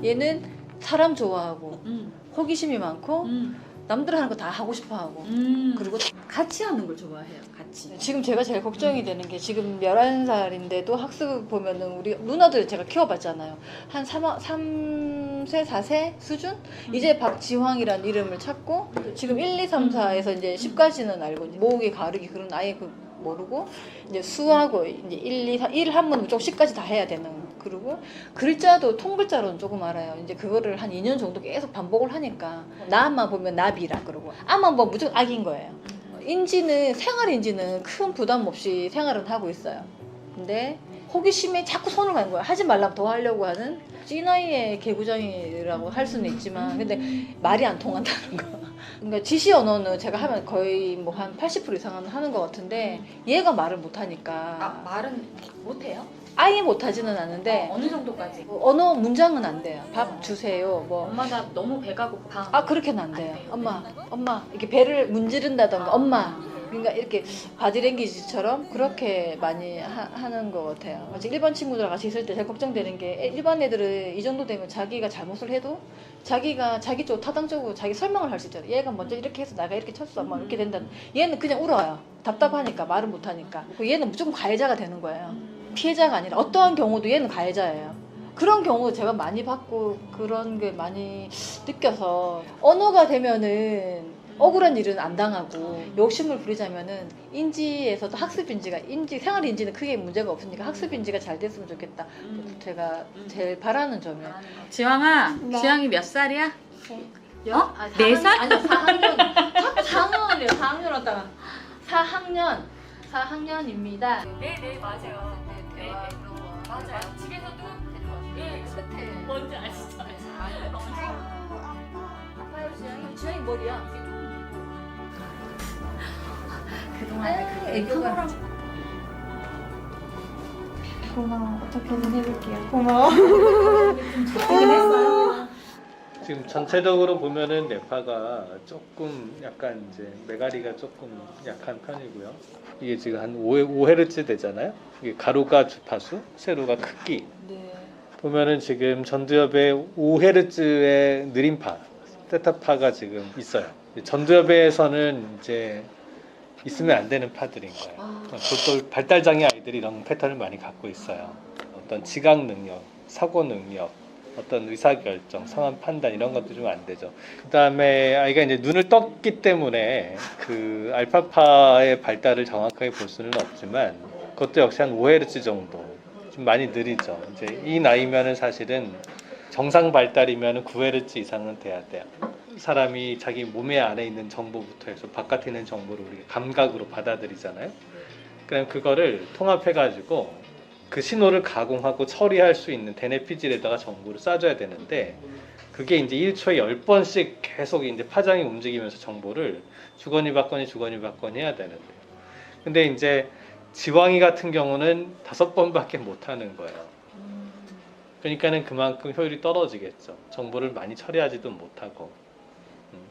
얘는 사람 좋아하고 호기심이 많고 남들 하는 거 다 하고 싶어 하고 그리고 같이 하는 걸 좋아해요. 같이. 지금 제가 제일 걱정이 되는 게 지금 11살인데도 학습 보면은 우리 누나들 제가 키워봤잖아요. 한 3세, 4세 수준? 이제 박지황이라는 이름을 찾고 지금 1, 2, 3, 4에서 이제 10까지는 알고 모으기, 가르기 그런 아예 그 모르고 이제 수하고 이제 1, 2, 3, 1 하면 무조건 10까지 다 해야 되는 그리고 글자도 통글자로는 조금 알아요. 이제 그거를 한 2년 정도 계속 반복을 하니까 나만 보면 나비라 그러고 아만 보면 무조건 악인 거예요. 인지는 생활인지는 큰 부담 없이 생활은 하고 있어요. 근데 호기심에 자꾸 손을 가는 거예요. 하지 말라면 더 하려고 하는 찐아이의 개구장이라고 할 수는 있지만 근데 말이 안 통한다는 거. 그러니까 지시 언어는 제가 하면 거의 뭐 한 80% 이상은 하는 것 같은데 얘가 말을 못 하니까 말은 못해요? 아예 못하지는 않은데 어느 정도까지? 언어 문장은 안 돼요. 밥 주세요. 뭐 엄마 나 너무 배가 고파. 그렇게는 안 돼요. 엄마 이렇게 배를 문지른다던가 엄마 그러니까 이렇게 바디랭귀지처럼 그렇게 많이 하는 것 같아요. 아직 일반 친구들 같이 있을 때 제일 걱정되는 게 일반 애들은 이 정도 되면 자기가 잘못을 해도 자기가 자기 쪽 타당적으로 자기 설명을 할 수 있잖아요. 얘가 먼저 이렇게 해서 나가 이렇게 쳤어. 막 이렇게 된다. 얘는 그냥 울어요. 답답하니까 말을 못하니까. 얘는 무조건 가해자가 되는 거예요. 피해자가 아니라 어떠한 경우도 얘는 가해자예요. 그런 경우 제가 많이 받고 그런 게 많이 느껴서 언어가 되면은 억울한 일은 안 당하고 욕심을 부리자면은 인지에서도 학습인지가 생활인지는 크게 문제가 없으니까 학습인지가 잘 됐으면 좋겠다. 제가 제일 바라는 점이에요. 지황아, 네. 지황이 몇 살이야? 어? 4살? 아니요 4학년 4학년이에요. 4학년 왔다가 4학년입니다. 네네 맞아요. 네, 맞아요. 집에서도 끝에 뭔지 아시죠? 아빠요 지영이 머리야. 그동안에 그 애교가 고마워. 어떻게든 해볼게요. 고마워. 지금 전체적으로 보면은 뇌파가 조금 약간 이제 메가리가 조금 약한 편이고요. 이게 지금 한 5Hz 되잖아요. 이게 가로가 주파수, 세로가 크기. 네. 보면은 지금 전두엽에 5Hz의 느림파, 세타파가 지금 있어요. 전두엽에서는 이제 있으면 안 되는 파들인 거예요. 보통 발달장애 아이들이 이런 패턴을 많이 갖고 있어요. 어떤 지각 능력, 사고 능력, 어떤 의사결정, 상황 판단 이런 것도 좀 안 되죠. 그 다음에 아이가 이제 눈을 떴기 때문에 그 알파파의 발달을 정확하게 볼 수는 없지만 그것도 역시 한 5Hz 정도 좀 많이 느리죠. 이제 이 나이면은 사실은 정상 발달이면 9Hz 이상은 돼야 돼요. 사람이 자기 몸의 안에 있는 정보부터 해서 바깥에 있는 정보를 우리가 감각으로 받아들이잖아요. 그럼 그거를 통합해가지고 그 신호를 가공하고 처리할 수 있는 대뇌피질에다가 정보를 쏴줘야 되는데 그게 이제 1초에 10번씩 계속 이제 파장이 움직이면서 정보를 주거니 받거니 해야 되는데 근데 이제 지왕이 같은 경우는 5번밖에 못 하는 거예요. 그러니까는 그만큼 효율이 떨어지겠죠. 정보를 많이 처리하지도 못하고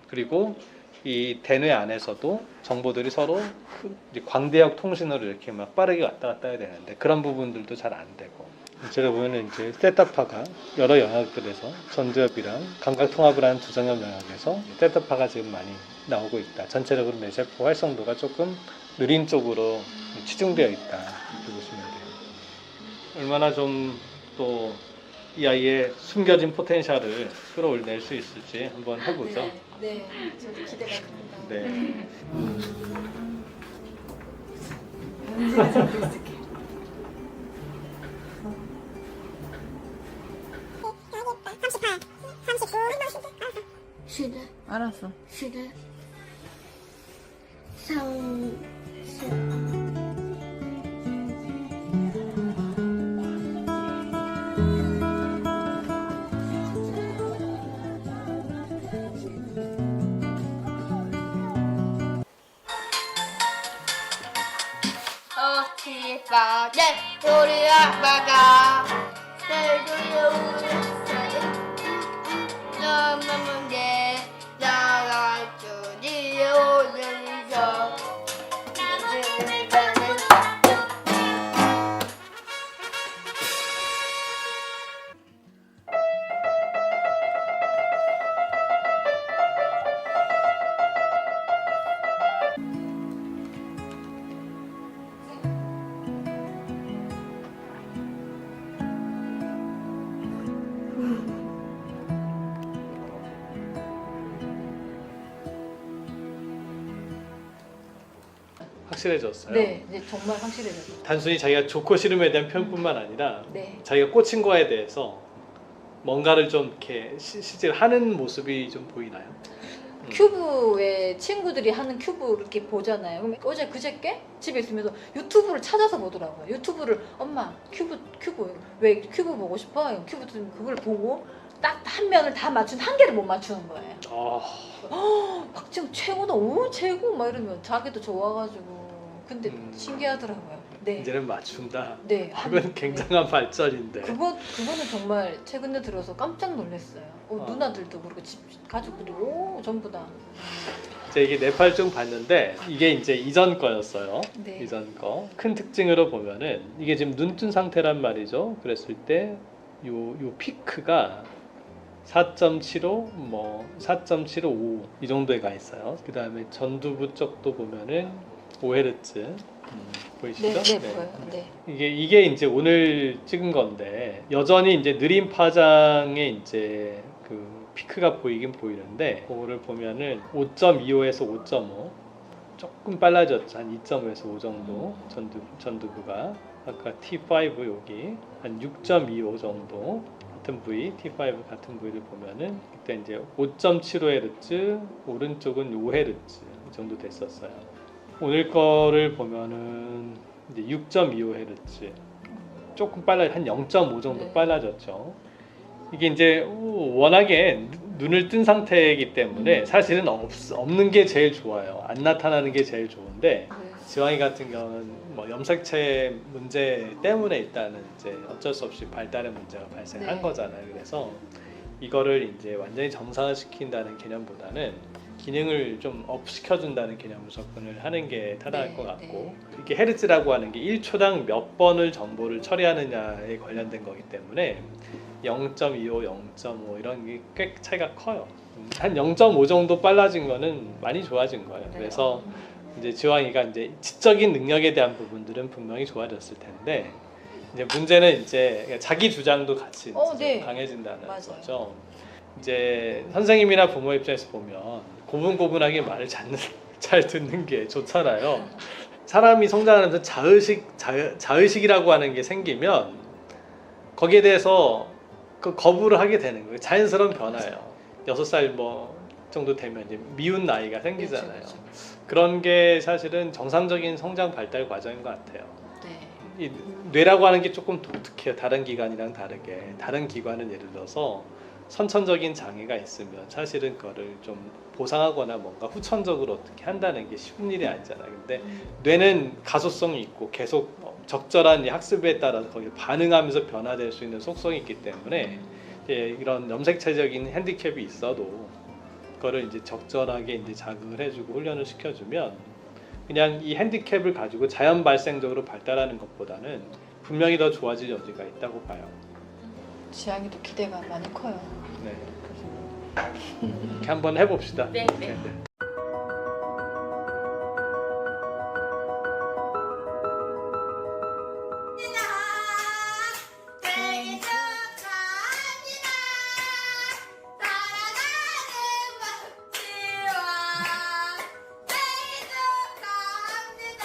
그리고 이 대뇌 안에서도 정보들이 서로 이제 광대역 통신으로 이렇게 막 빠르게 왔다 갔다 해야 되는데 그런 부분들도 잘 안 되고 제가 보면 이제 세타파가 여러 영역들에서 전두엽이랑 감각 통합을 하는 두정엽 영역에서 세타파가 지금 많이 나오고 있다. 전체적으로 뇌세포 활성도가 조금 느린 쪽으로 치중되어 있다 이렇게 보시면 돼요. 얼마나 좀 또 이 아이의 숨겨진 포텐셜을 끌어올릴 수 있을지 한번 해보죠. 네, 저도 기대가 됩니다. 네. 시대, 알았어. 시대, 상, 어티바네 우리 아빠가 날 돌려오셨어요. 너무 먼데 확실해졌어요. 네, 이제 정말 확실해졌어요. 단순히 자기가 좋고 싫음에 대한 표현뿐만 아니라 네. 자기가 꽂힌 거에 대해서 뭔가를 좀 이렇게 실제로 하는 모습이 좀 보이나요? 큐브에 친구들이 하는 큐브 이렇게 보잖아요. 그럼 어제 그저께 집에 있으면서 유튜브를 찾아서 보더라고요. 유튜브를 엄마 큐브 왜 큐브 보고 싶어? 큐브 그걸 보고 딱 한 면을 다 맞춘 한 개를 못 맞추는 거예요. 박지영 최고다, 오 최고 막 이러면 자기도 좋아가지고 근데 신기하더라고요. 네. 이제는 맞춘다. 네. 그건 굉장한 발전인데. 그거는 정말 최근에 들어서 깜짝 놀랐어요. 누나들도 그렇고 집 가족들도 오 전부 다. 제가 이게 네팔 봤는데 이게 이제 이전 거였어요. 네. 이전 거. 큰 특징으로 보면은 이게 지금 눈뜬 상태란 말이죠. 그랬을 때 요 피크가 4.75, 뭐 4.75 이 정도에 가 있어요. 그 다음에 전두부 쪽도 보면은 5Hz 보이시죠? 네, 보여요. 네. 이게 이제 오늘 찍은 건데 여전히 이제 느린 파장의 이제 그 피크가 보이긴 보이는데 그거를 보면은 5.25에서 5.5 조금 빨라졌죠. 한 2.5에서 5 정도 전두부가 아까 T5 여기 한 6.25 정도 같은 부위 T5 같은 부위를 보면은 그때 이제 5.75Hz 오른쪽은 5Hz 이 정도 됐었어요. 오늘 거를 보면은 이제 6.25Hz 조금 빨라 한 0.5 정도 네. 빨라졌죠. 이게 이제 워낙에 눈을 뜬 상태이기 때문에 사실은 없는 게 제일 좋아요. 안 나타나는 게 제일 좋은데 네. 지왕이 같은 경우는 뭐 염색체 문제 때문에 일단은 이제 어쩔 수 없이 발달의 문제가 발생한 네. 거잖아요. 그래서 이거를 이제 완전히 정상화시킨다는 개념보다는 기능을 좀 업 시켜준다는 개념으로 접근을 하는 게 타당할 네, 것 같고 네. 이게 헤르츠라고 하는 게 1초당 몇 번을 정보를 처리하느냐에 관련된 거기 때문에 0.25, 0.5 이런 게 꽤 차이가 커요. 한 0.5 정도 빨라진 거는 많이 좋아진 거예요. 네. 그래서 이제 지왕이가 이제 지적인 능력에 대한 부분들은 분명히 좋아졌을 텐데 이제 문제는 이제 자기 주장도 같이 이제 네. 강해진다는 맞아요. 거죠. 이제 선생님이나 부모 입장에서 보면 고분고분하게 말을 잘 듣는 게 좋잖아요. 사람이 성장하면서 자의식이라고 하는 게 생기면 거기에 대해서 그 거부를 하게 되는 거예요. 자연스러운 변화예요. 6살 뭐 정도 되면 이제 미운 나이가 생기잖아요. 그렇죠. 그런 게 사실은 정상적인 성장 발달 과정인 것 같아요. 네. 이 뇌라고 하는 게 조금 독특해요. 다른 기관이랑 다르게. 다른 기관은 예를 들어서 선천적인 장애가 있으면 사실은 그거를 좀 보상하거나 뭔가 후천적으로 어떻게 한다는 게 쉬운 일이 아니잖아요. 근데 뇌는 가소성이 있고 계속 적절한 이 학습에 따라서 거기에 반응하면서 변화될 수 있는 속성이 있기 때문에 이런 염색체적인 핸디캡이 있어도 그거를 이제 적절하게 이제 자극을 해주고 훈련을 시켜주면 그냥 이 핸디캡을 가지고 자연 발생적으로 발달하는 것보다는 분명히 더 좋아질 여지가 있다고 봐요. 지향이도 기대가 많이 커요. 네. 이렇게 한번 해봅시다. 네, 네. 생일 축하합니다. 사랑하는 박지와 생일 축하합니다.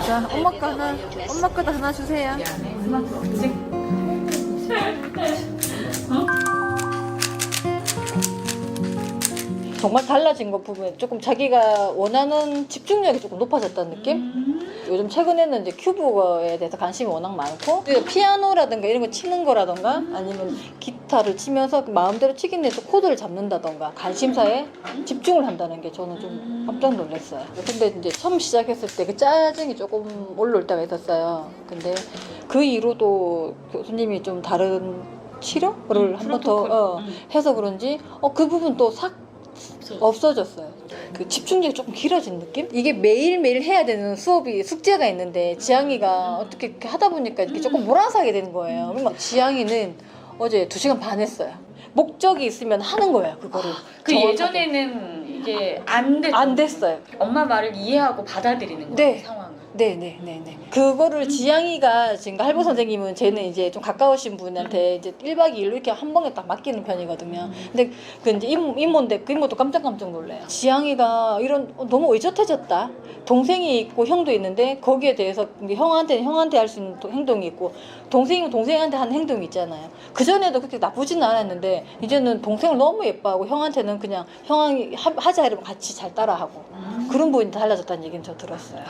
자, 엄마 거도 하나 주세요. 정말 달라진 것 보면 조금 자기가 원하는 집중력이 조금 높아졌다는 느낌? 요즘 최근에는 이제 큐브에 대해서 관심이 워낙 많고 피아노라든가 이런 거 치는 거라든가 아니면 기타를 치면서 마음대로 치긴 해서 코드를 잡는다든가 관심사에 집중을 한다는 게 저는 좀 깜짝 놀랐어요. 근데 이제 처음 시작했을 때 그 짜증이 조금 올라올 때가 있었어요. 근데 그 이후로도 교수님이 좀 다른 치료를 한 번 더 해서 그런지 그 부분 또 싹 없어졌어요. 그 집중력이 조금 길어진 느낌? 이게 매일매일 해야 되는 수업이 숙제가 있는데 지향이가 어떻게 이렇게 하다 보니까 이렇게 조금 몰아서 하게 되는 거예요. 그러면 지향이는 어제 2시간 반 했어요. 목적이 있으면 하는 거예요, 그거를. 그 정확하게. 예전에는 이게 안 됐어요. 엄마 말을 이해하고 받아들이는 거예요. 네. 상황을. 네네네네. 그거를 지향이가 지금 할부 선생님은 쟤는 이제 좀 가까우신 분한테 이제 1박 2일로 이렇게 한 번에 딱 맡기는 편이거든요. 근데 그 이제 이모인데 그 이모도 깜짝 놀래요. 지향이가 이런 너무 의젓해졌다. 동생이 있고 형도 있는데 거기에 대해서 형한테 할 수 있는 행동이 있고 동생이면 동생한테 하는 행동이 있잖아요. 그전에도 그렇게 나쁘지는 않았는데 이제는 동생을 너무 예뻐하고 형한테는 그냥 형이 하자 이러면 같이 잘 따라하고 그런 부분이 달라졌다는 얘기는 저 들었어요.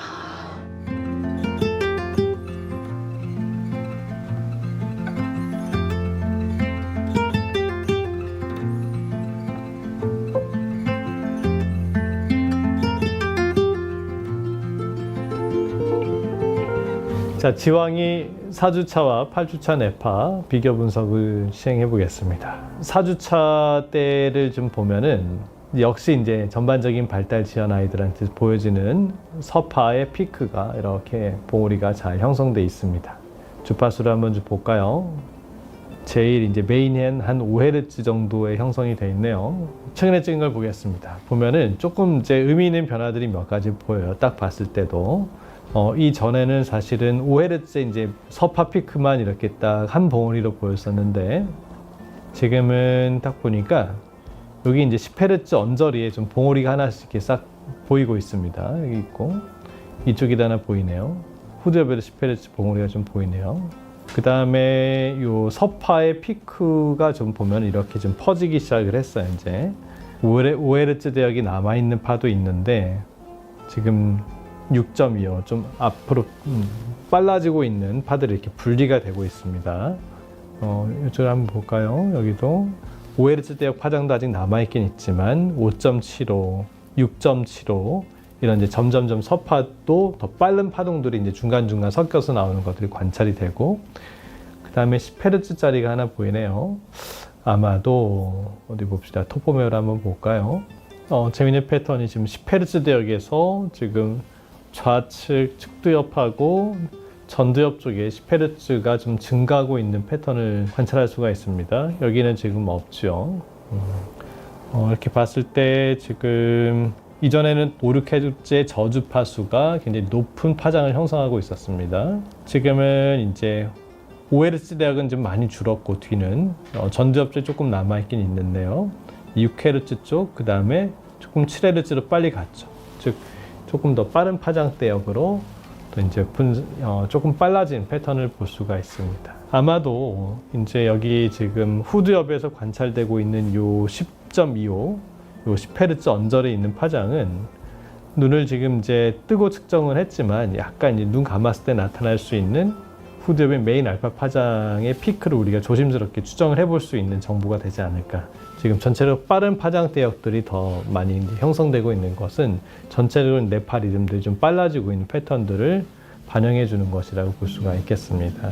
자, 지왕이 4주차와 8주차 뇌파 비교 분석을 시행해 보겠습니다. 4주차 때를 좀 보면은 역시 이제 전반적인 발달 지연 아이들한테 보여지는 서파의 피크가 이렇게 봉우리가 잘 형성돼 있습니다. 주파수를 한번 좀 볼까요? 제일 이제 메인엔 한 5Hz 정도의 형성이 되어 있네요. 최근에 찍은 걸 보겠습니다. 보면은 조금 이제 의미 있는 변화들이 몇 가지 보여요. 딱 봤을 때도. 이 전에는 사실은 5Hz 이제 서파 피크만 이렇게 딱 한 봉우리로 보였었는데 지금은 딱 보니까 여기 이제 10Hz 언저리에 좀 봉우리가 하나씩 이렇게 싹 보이고 있습니다. 여기 있고 이쪽에도 하나 보이네요. 후두엽에도 10Hz 봉우리가 좀 보이네요. 그 다음에 요 서파의 피크가 좀 보면 이렇게 좀 퍼지기 시작을 했어요. 이제 5Hz 대역이 남아있는 파도 있는데 지금 6.25 좀 앞으로 빨라지고 있는 파들이 이렇게 분리가 되고 있습니다. 이쪽을 한번 볼까요? 여기도 5Hz 대역 파장도 아직 남아있긴 있지만 5.75, 6.75 이런 이제 점점점 서파도 더 빠른 파동들이 이제 중간중간 섞여서 나오는 것들이 관찰이 되고 그 다음에 10Hz짜리가 하나 보이네요. 아마도 어디 봅시다. 토포메어를 한번 볼까요? 재미있는 패턴이 지금 10Hz 대역에서 지금 좌측 측두엽하고 전두엽 쪽에 10Hz가 좀 증가하고 있는 패턴을 관찰할 수가 있습니다. 여기는 지금 없죠. 이렇게 봤을 때 지금 이전에는 5, 6Hz의 저주파수가 굉장히 높은 파장을 형성하고 있었습니다. 지금은 이제 5Hz 대역은 좀 많이 줄었고 뒤는 전두엽 쪽에 조금 남아있긴 있는데요. 6Hz 쪽, 그 다음에 조금 7Hz로 빨리 갔죠. 즉 조금 더 빠른 파장 대역으로 또 이제 조금 빨라진 패턴을 볼 수가 있습니다. 아마도 이제 여기 지금 후두엽에서 관찰되고 있는 요 10.25, 요 10Hz 언저리에 있는 파장은 눈을 지금 이제 뜨고 측정을 했지만 약간 이제 눈 감았을 때 나타날 수 있는 후두엽의 메인 알파 파장의 피크를 우리가 조심스럽게 추정을 해볼 수 있는 정보가 되지 않을까. 지금 전체적으로 빠른 파장 대역들이 더 많이 형성되고 있는 것은 전체적으로 뇌파 리듬들이 좀 빨라지고 있는 패턴들을 반영해 주는 것이라고 볼 수가 있겠습니다.